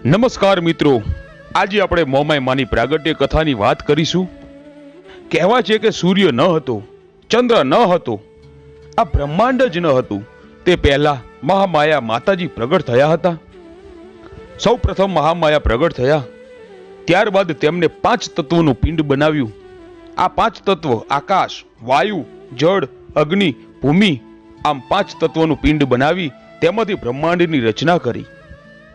નમસ્કાર મિત્રો, આજે આપણે મોમાઈ માની પ્રાગટ્ય કથાની વાત કરીશું. કહેવાય છે કે સૂર્ય ન હતો, ચંદ્ર ન હતો, આ બ્રહ્માંડ જ ન હતું. તે પહેલા મહામાયા માતાજી પ્રગટ થયા હતા. સૌ પ્રથમ મહામાયા પ્રગટ થયા, ત્યારબાદ તેમને 5 તત્વોનું પિંડ બનાવ્યું. આ 5 તત્વ આકાશ, વાયુ, જળ, અગ્નિ, ભૂમિ, આમ 5 તત્વોનું પિંડ બનાવી તેમાંથી બ્રહ્માંડની રચના કરી.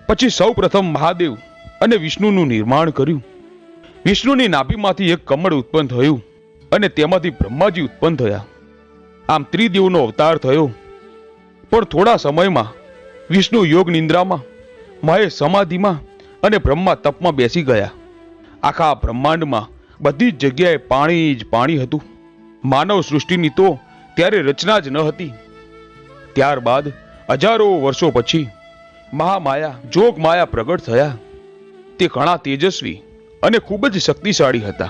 પછી સૌ પ્રથમ મહાદેવ અને વિષ્ણુનું નિર્માણ કર્યું. વિષ્ણુની નાભીમાંથી એક કમળ ઉત્પન્ન થયું અને તેમાંથી બ્રહ્માજી ઉત્પન્ન થયા. આમ ત્રિદેવનો અવતાર થયો. પણ થોડા સમયમાં વિષ્ણુ યોગ નિંદ્રામાં, મહેશ સમાધિમાં અને બ્રહ્મા તપમાં બેસી ગયા. આખા બ્રહ્માંડમાં બધી જ જગ્યાએ પાણી જ પાણી હતું. માનવ સૃષ્ટિની તો ત્યારે રચના જ ન હતી. ત્યારબાદ હજારો વર્ષો પછી મહામાયા જોગમાયા પ્રગટ થયા. તે ઘણા તેજસ્વી અને ખૂબ જ શક્તિશાળી હતા.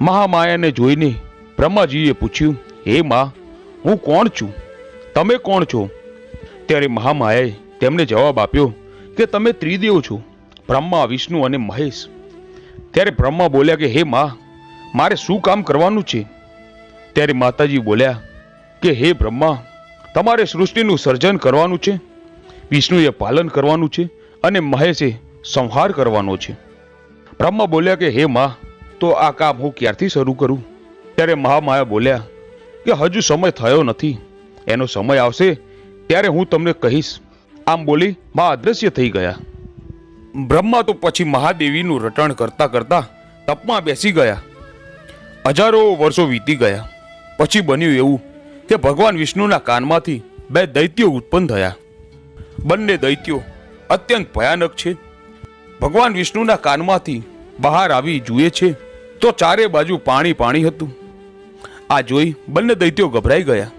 મહામાયાને જોઈને બ્રહ્માજીએ પૂછ્યું, હે માં, હું કોણ છું? તમે કોણ છો? ત્યારે મહામાયાએ તેમને જવાબ આપ્યો કે તમે ત્રિદેવ છો, બ્રહ્મા, વિષ્ણુ અને મહેશ. ત્યારે બ્રહ્મા બોલ્યા કે હે માં, મારે શું કામ કરવાનું છે? ત્યારે માતાજી બોલ્યા કે હે બ્રહ્મા, તમારે સૃષ્ટિનું સર્જન કરવાનું છે, વિષ્ણુએ પાલન કરવાનું છે અને મહેશે સંહાર કરવાનો છે. બ્રહ્મા બોલ્યા કે હે માં, તો આ કામ હું ક્યારથી શરૂ કરું? ત્યારે મહામાયા બોલ્યા કે હજુ સમય થયો નથી, એનો સમય આવશે ત્યારે હું તમને કહીશ. આમ બોલી મા અદ્રશ્ય થઈ ગયા. બ્રહ્મા તો પછી મહાદેવીનું રટણ કરતા કરતા તપમાં બેસી ગયા. હજારો વર્ષો વીતી ગયા. પછી બન્યું એવું કે ભગવાન વિષ્ણુના કાનમાંથી 2 દૈત્યો ઉત્પન્ન થયા. બંને દૈત્યો અત્યંત ભયાનક છે. ભગવાન વિષ્ણુના કાનમાંથી બહાર આવી જુએ છે તો ચારે બાજુ પાણી પાણી હતું. આ જોઈ બંને દૈત્યો ગભરાઈ ગયા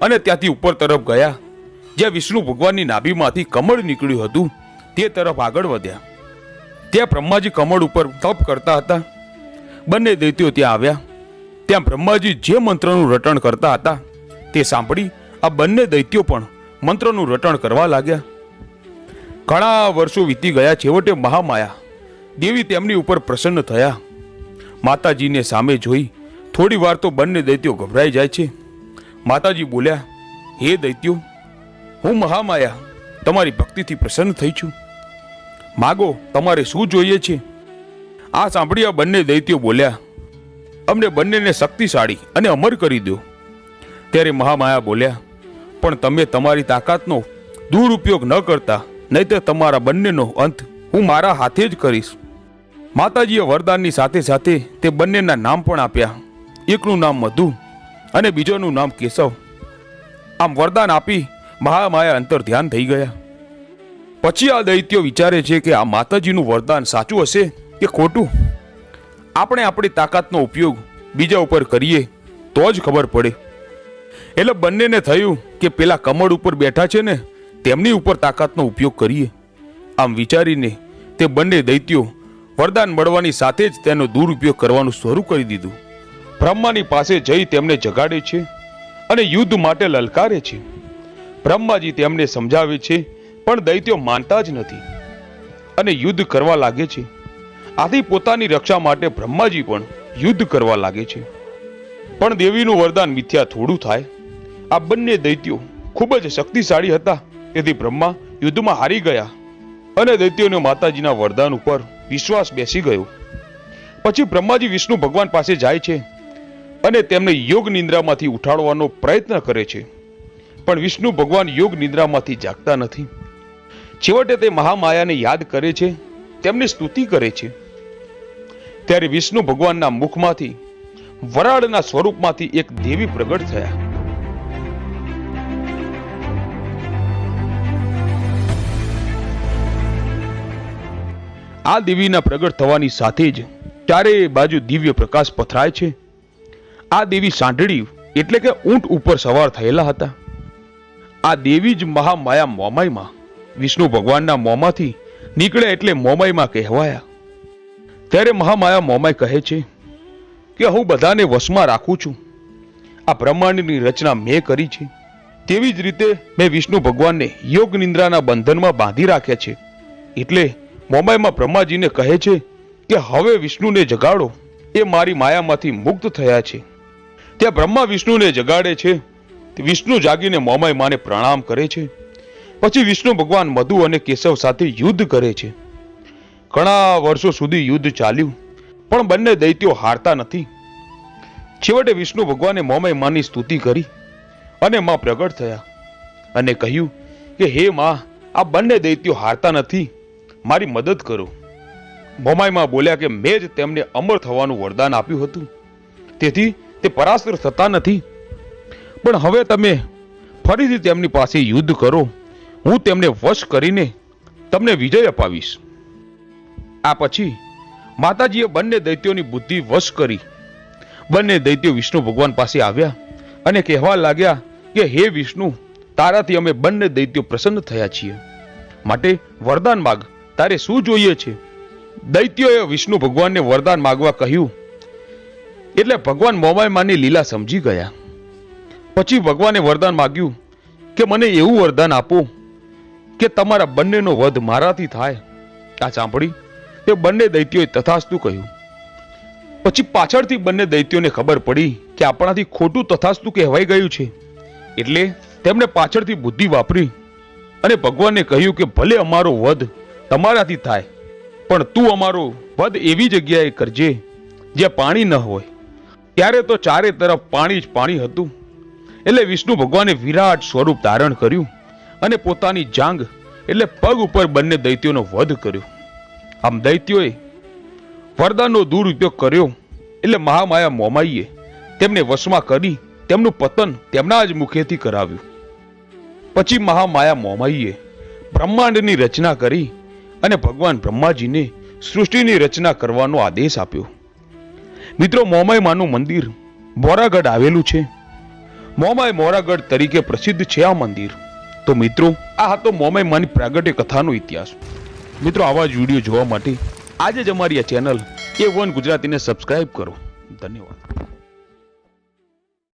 અને ત્યાંથી ઉપર તરફ ગયા. જ્યાં વિષ્ણુ ભગવાનની નાભીમાંથી કમળ નીકળ્યું હતું તે તરફ આગળ વધ્યા. ત્યાં બ્રહ્માજી કમળ ઉપર તપ કરતા હતા. બંને દૈત્યો ત્યાં આવ્યા. ત્યાં બ્રહ્માજી જે મંત્રનું રટણ કરતા હતા તે સાંભળી આ બંને દૈત્યો પણ મંત્રનું રટણ કરવા લાગ્યા. ઘણા વર્ષો વીતી ગયા. છેવટે મહામાયા દેવી તેમની ઉપર પ્રસન્ન થયા. માતાજીને સામે જોઈ થોડી વાર તો બંને દૈત્યો ગભરાઈ જાય છે. માતાજી બોલ્યા, હે દૈત્યો, હું મહામાયા તમારી ભક્તિથી પ્રસન્ન થઈ છું. માગો, તમારે શું જોઈએ છે? આ સાંભળી આ બંને દૈત્યો બોલ્યા, અમને બંનેને શક્તિશાળી અને અમર કરી દો. ત્યારે મહામાયા બોલ્યા, પણ તમે તમારી તાકાતનો દુરુપયોગ ન કરતા, નહીં તો તમારા બંનેનો અંત હું મારા હાથે જ કરીશ. માતાજીએ વરદાનની સાથે સાથે તે બંનેના નામ પણ આપ્યા. એકનું નામ મધુ અને બીજોનું નામ કેશવ. આમ વરદાન આપી મહામાયા અંતર ધ્યાન થઈ ગયા. પછી આ દૈત્યો વિચારે છે કે આ માતાજીનું વરદાન સાચું હશે કે ખોટું. આપણે આપણી તાકાતનો ઉપયોગ બીજા ઉપર કરીએ તો જ ખબર પડે. એટલે બંનેને થયું કે પેલા કમળ ઉપર બેઠા છે ને તેમની ઉપર તાકાતનો ઉપયોગ કરીએ. આમ વિચારીને તે બંને દૈત્યો વરદાન મળવાની સાથે જ તેનો દુરુપયોગ કરવાનું શરૂ કરી દીધું. બ્રહ્માની પાસે જઈ તેમને જગાડે છે અને યુદ્ધ માટે લલકારે છે. બ્રહ્માજી તેમને સમજાવે છે પણ દૈત્યો માનતા જ નથી અને યુદ્ધ કરવા લાગે છે. આથી પોતાની રક્ષા માટે બ્રહ્માજી પણ યુદ્ધ કરવા લાગે છે. પણ દેવીનું વરદાન મિથ્યા થોડું થાય. આ બંને દૈત્યો ખૂબ જ શક્તિશાળી હતા, તેથી બ્રહ્મા યુદ્ધમાં હારી ગયા અને દૈત્યોને માતાજીના વરદાન ઉપર વિશ્વાસ બેસી ગયો. પછી બ્રહ્માજી વિષ્ણુ ભગવાન પાસે જાય છે અને તેમને યોગ નિંદ્રામાંથી ઉઠાડવાનો પ્રયત્ન કરે છે. પણ વિષ્ણુ ભગવાન યોગ નિંદ્રામાંથી જાગતા નથી. છેવટે તે મહામાયાને યાદ કરે છે, તેમની સ્તુતિ કરે છે. ત્યારે વિષ્ણુ ભગવાનના મુખમાંથી વરાળના સ્વરૂપમાંથી એક દેવી પ્રગટ થયા. આ દેવીના પ્રગટ થવાની સાથે જ ચારે બાજુ દિવ્ય પ્રકાશ પથરાય છે. આ દેવી સાંઢળી એટલે કે ઊંટ ઉપર સવાર થયેલા હતા. આ દેવી જ મહામાયા મોમાઈમાં વિષ્ણુ ભગવાનના મોંમાંથી નીકળે એટલે મોમાઈમાં કહેવાયા. ત્યારે મહામાયા મોમાઈ કહે છે કે હું બધાને વશમાં રાખું છું. આ બ્રહ્માંડની રચના મેં કરી છે, તેવી જ રીતે મેં વિષ્ણુ ભગવાનને યોગ નિંદ્રાના બંધનમાં બાંધી રાખ્યા છે. એટલે મોમાઈમાં બ્રહ્માજીને કહે છે કે હવે વિષ્ણુને જગાડો, એ મારી માયામાંથી મુક્ત થયા છે. ત્યાં બ્રહ્મા વિષ્ણુને જગાડે છે. વિષ્ણુ જાગીને મોમાઈ માને પ્રણામ કરે છે. પછી વિષ્ણુ ભગવાન મધુ અને કેશવ સાથે યુદ્ધ કરે છે. ઘણા વર્ષો સુધી યુદ્ધ ચાલ્યું, પણ બંને દૈત્યો હારતા નથી. છેવટે વિષ્ણુ ભગવાને મોમાઈ માની સ્તુતિ કરી અને માં પ્રગટ થયા અને કહ્યું કે હે માં, આ બંને દૈત્યો હારતા નથી, મારી મદદ કરો. મોમાઈ માં બોલ્યા કે મેં જ તેમને અમર થવાનું વરદાન આપ્યું હતું, તેથી તે પરાસ્ત થતા નથી. પણ હવે તમે ફરીથી તેમની પાસે યુદ્ધ કરો, હું તેમને વશ કરીને તમને વિજય અપાવીશ. આ પછી માતાજીએ બંને દૈત્યોની બુદ્ધિ વશ કરી. બંને દૈત્યો વિષ્ણુ ભગવાન પાસે આવ્યા અને કહેવા લાગ્યા કે હે વિષ્ણુ, તારાથી અમે બંને દૈત્યો પ્રસન્ન થયા છીએ, માટે વરદાન માગ, તારે શું જોઈએ છે? દૈત્યોએ વિષ્ણુ ભગવાનને વરદાન માગવા કહ્યું એટલે ભગવાન મોમાઈ માની લીલા સમજી ગયા. પછી ભગવાને વરદાન માગ્યું કે મને એવું વરદાન આપો કે તમારા બંનેનો વધ મારાથી થાય. આ સાંભળી તે બંને દૈત્યોએ તથાસ્તુ કહ્યું. પછી પાછળથી બંને દૈત્યોને ખબર પડી કે આપણાથી ખોટું તથાસ્તુ કહેવાઈ ગયું છે, એટલે તેમણે પાછળથી બુદ્ધિ વાપરી અને ભગવાનને કહ્યું કે ભલે અમારો વધ તમારાથી થાય, પણ તું અમારો વધ એવી જગ્યાએ કરજે જ્યાં પાણી ન હોય. ત્યારે તો ચારે તરફ પાણી જ પાણી હતું. એટલે વિષ્ણુ ભગવાને વિરાટ સ્વરૂપ ધારણ કર્યું અને પોતાની જાંગ એટલે પગ ઉપર બંને દૈત્યોનો વધ કર્યો. આમ દૈત્યોએ વરદાનનો દુરુપયોગ કર્યો એટલે મહામાયા મોમાઈએ તેમને વશમાં કરી તેમનું પતન તેમના જ મુખેથી કરાવ્યું. પછી મહામાયા મોમાઈએ બ્રહ્માંડની રચના કરી અને ભગવાન બ્રહ્માજીને સૃષ્ટિની રચના કરવાનો આદેશ આપ્યો. મિત્રો, મોમાઈ માનું મંદિર મોરાગઢ આવેલું છે. મોમાઈ મોરાગઢ તરીકે પ્રસિદ્ધ છે આ મંદિર. તો મિત્રો, આ હતો મોમાઈ માની પ્રાગટ્ય કથાનો ઇતિહાસ. મિત્રો, આવા જ વિડીયો જોવા માટે આજે જ અમારી આ ચેનલ A1 ગુજરાતીને સબસ્ક્રાઇબ કરો. ધન્યવાદ.